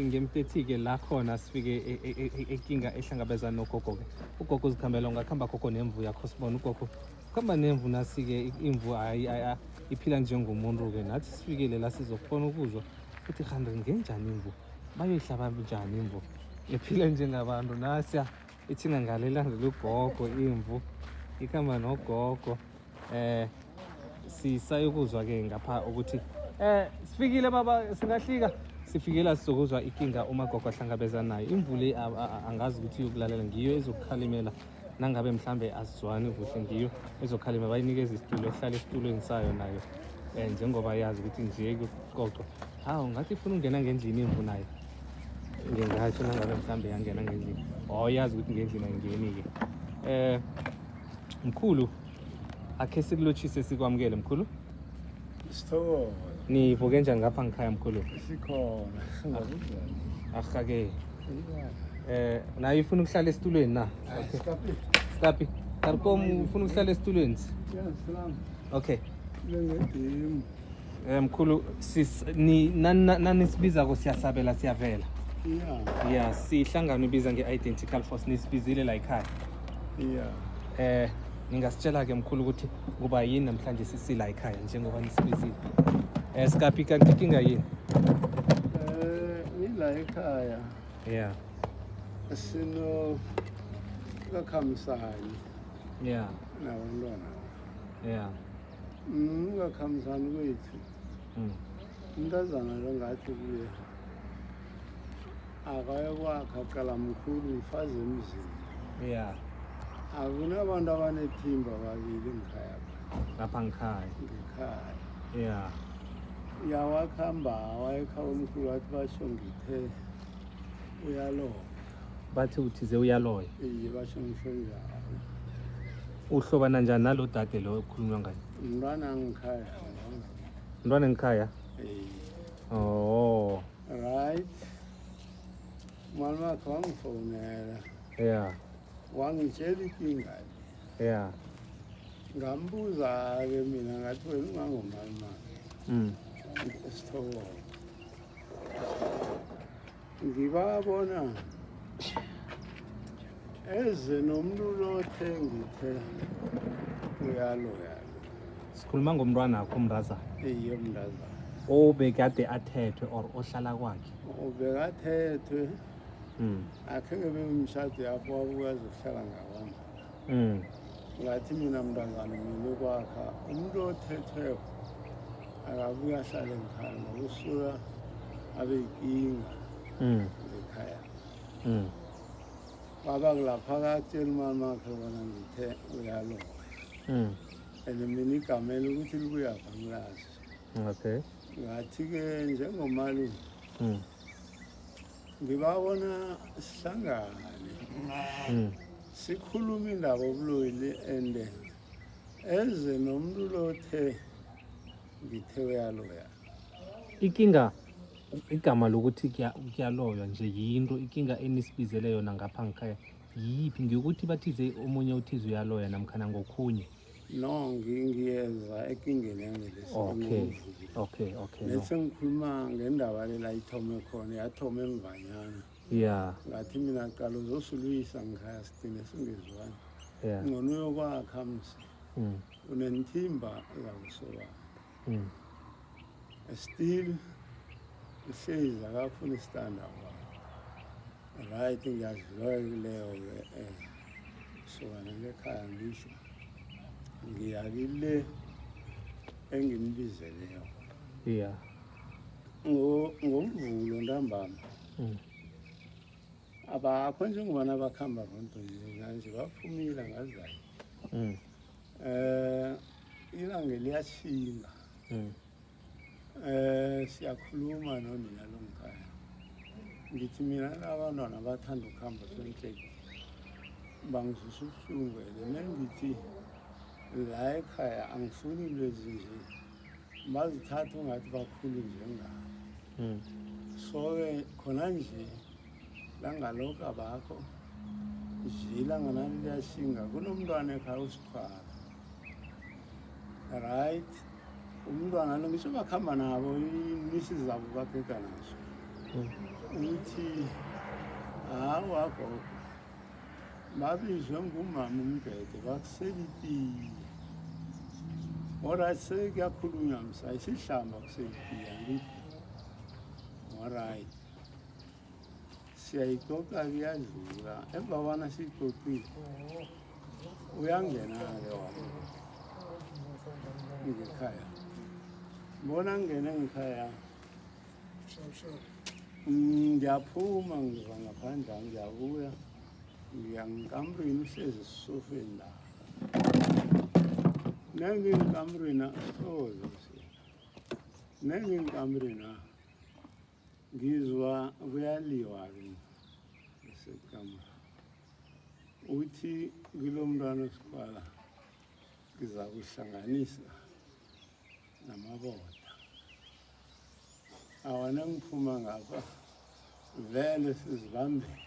singemtethi-ke la khona sifike inkinga ehlangabezana nogogo ke. Ugogo uzikhambela ungakhamba gogo nemvu yakho sibona ugogo kuhamba nemvu nasi-ke imvu iphila njengomuntu-ke nathi sifikile la sizofuna ukuzwa ukuthi kanti ngenjani imvu bayoyihlaba njani imvu iphila njengabantu nasiya ithina ngale ilandela ugogo imvu ikhamba nogogo sisayokuzwa-ke ngapha ukuthi sifikile baba singahlika sifikela sizokuzwa inkinga umagogo ahlangabezana nayo imvu le angazi ukuthi yokulalela ngiyo ezokukhalimela nangabe mhlambe asizwani kuhle ngiyo ezokhalima bayinikeza isitulo yokuhlala esitulweni sayo nayo njengoba yazi ukuthi nje kuqoqo hawu ngathi ifuna ukungena ngendlini imvu nayo ngingatsho nangabe mhlambe yangena ngendlini yazi ukuthi ngendlini ayingeni-ke mkhulu akhe sikulotshise sikwamukele mkhulu Sithokoze. nivuke njani ngapha ngikhaya mkhulu Sikhona. Singakuzwani. ahake naye ifuna ukuhlala esitulweni na Skapi Karkom ufuna ukuhlala esitulweni Salam. okay Lengedim. mkhulu nanisibiza siyasabela siyavela yeah sihlangana ibiza nge-identical force nisibizile la ekhaya Yeah. ningasitshela-ke mkhulu ukuthi kuba yini namhlanje sisila ekhaya njengoba nisibizile Skapi kanti inkinga yini Ngila ekhaya. yeah Sino kakhamisani yeah nabantwana. yeah Kakhamisani kwethu. Umntazana lo ngathi kuye akayokwakha qala mkhulu ufaze emzini. yeah Akunabantu abanethimba babili ngikhaya lapha ngikhaya ngekhaya. yeah Yawakhamba wayekhaya umkhulu wathi basho ngithe uyaloba. bathi uthize uyaloya Basho ngisho njalo. uhlobana njani nalo dade lo okhulunywa ngayo Umntwana ngikhaya. mntwana ngikhaya oh Right. Mama wakhe wangifonela. yeah Wangitshela inkinga. yeah Ngambuza-ke mina ngathi wena ungangomali. Sithokoze. Ngibabona eze nomuntu lothe ngithe uyaloya. sikhuluma ngomntwana akho umrazana Iye mntazana. obekade athethwe or ohlala kwakhe Ubekathethwe akhe ngebe umshado yapho wabukazi ukuhlala ngawami. Ngathi mina mntazana mina kwakha umuntu othethweyo akabuye ahlale ngikhaya ngokusuka abe yinkinga ekhaya. Baba kulapha katshela umama wakhe bona ngithe uyaloya. And mina igamela ukuthi libuyapha ngilazi. okay Ngathi-ke njengomalume ngibabona sihlangane sikhuluma indaba obulili and eze nomuntu lothe ngithe uyaloya. inkinga igama lokuthi kuyaloywa nje yinto inkinga enisibizele yona ngapha ngikhaya yiphi ngikuthi bathize omunye uthize uyaloya namkhana ngokhunye No ngiyeza ekingeni yangelesi. Okay Bese ngikhuluma ngendaba lela ithome khona yathoma emvanyana. yeah Ngathi mina qala uzosuluyisa ngikhaya sithine singezwani. yeah Ngcono uyokwakha msi. Unenthimba yakusoka. Still uhlezi akafuna istanda kwa. Right ngiyazilwa leyo-ke sokana ngekhaya ngisho ngiyakile engimbizeleo yeah ngomvulo ntambama abakho njengoba nabakhamba bonto nje baphumile ngazayo ilanga liyashinga siyakhuluma nonina lo ngikhaya ngithi mina abantwana bathanda ukuhamba sonke bangizwisa ubuhlungu nengithi la ekhaya angifuni into ezinje bazithatha ungathi bakhulu njengabo so-ke khona nje langalokho abakho nje ilanga nami liyashinga kunomntwana ekhaya usikhwala right umntwana lo ngisho bakuhamba nabo imisi zabo babheka nazo ukuthi hawa gogo babizwe ngumama uMgede bakusela itiye. Alright, sekuyakhulunywa msa isihlamba kusela itiye angithi. Alright. Siyayixoxa kuyadlula emva kwana siyixoxile uyangena-ke wami ngekhaya mbona ngene ngekhaya ngiyaphuma ngiva ngaphandle ngiyabuya ngiya ngikamrini uhlezi esisofeni la nengingikamrina soze nengingikamrina ngizwa kuyaliwa-ke esekamera uthi kulo mntwana osikwala ngiza kuhlanganisa namaboda awana ngiphuma ngapha vele sizibambele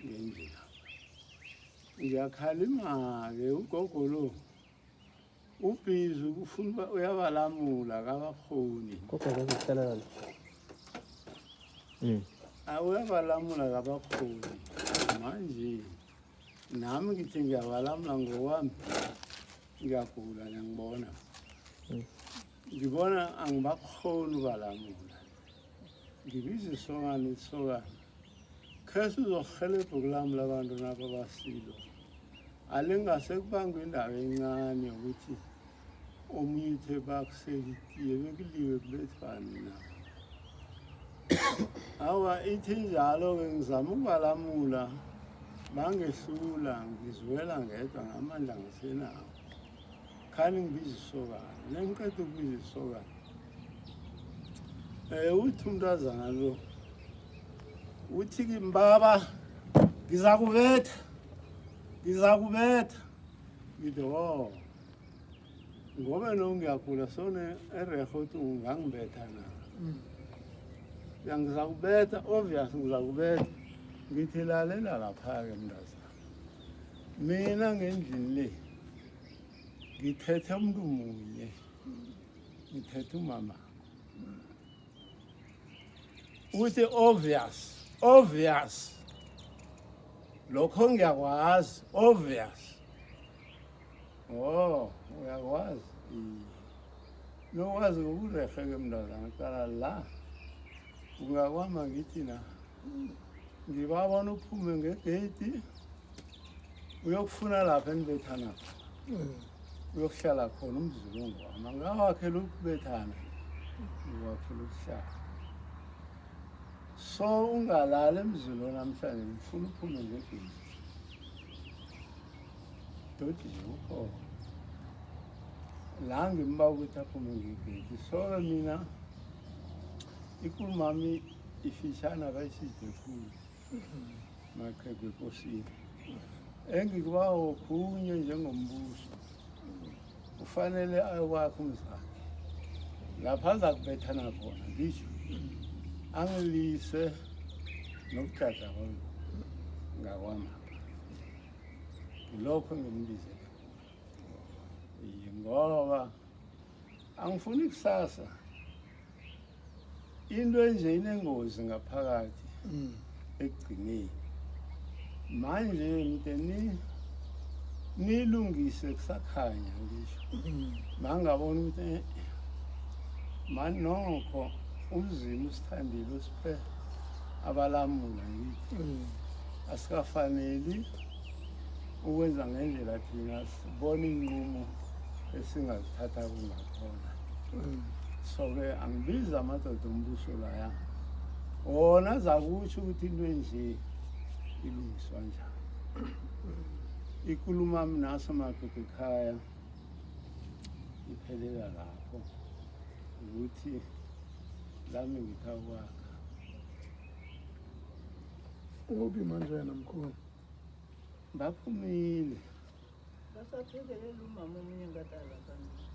ngendlela ngiyakhalima-ke ugogo lo ubhizi ufuna uyabalamula kabakhoni uyabalamula kabakhoni manje nami ngithi ngiyabalamula ngokwami ngiyagula ngiyangibona ngibona angibakhoni ubalamula ngibiza isokana khese uzohelebha ukulamula abantu nabo basilo alingase kubangwe indawo encane yokuthi omunye uthe bakusela itiye bekuliwe kubethwane nabo awa ithi njalo-ke ngizama ukubalamula bangehlula ngizwela ngedwa ngamandla ngisenawo khani ngibiza isokana nengiqeda ukubiza isokana uthi umntazana lo uthi kimbaba ngizakubetha ngithi ngoba no ngiyagula sone erehe uthi ungangibetha na ngizakubetha obvious ngizakubetha ngithi lalela lapha-ke mntazana mina ngendlini le ngithethe umuntu munye ngithethe umama uthi obvious lokho ngiyakwazi obvious uyakwazi nokwazi ukurehe-ke mntazana qala la ungakwama ngithi na ngibabona uphume ngegedi uyokufuna lapha enibethana uyokuhlala khona umzulungu wami angawakhela ukubethana ngiwakhela ukuhlala so ungalali emzulu namhlanje ngifuna uphume ngegedi dodi ukhona la ngimba ukuthi aphume ngegedi so-ke mina ikulumami ifishana bayiside khulu maqhegu enkosini engikuba okhunye njengombuso ufanele ayokwakha umzakhe lapha aza kubethana khona ngisho angilise nokugada kwami ngakwama ngilokho ngimlizele ngoba angifuni kusasa into enje inengozi ngaphakathi ekugcineni manje ngiteni nilungise kusakhanya ngisho mangabona ukuthi mani nokho uzimo usithandile usiphe abalamula ngithi asikafaneli ukwenza ngendlela thina sibona inqumo esingazithatha kungakhona so-ke angibiza amadoda ombuso laya wona azakutsho ukuthi into enje ilungiswa njani ikhuluma mnaso madoda ekhaya iphelela lapho ukuthi lami ngithakwakha uphi manje wena mkhulu baphumile basaphekelela umama omunye ngadala kanti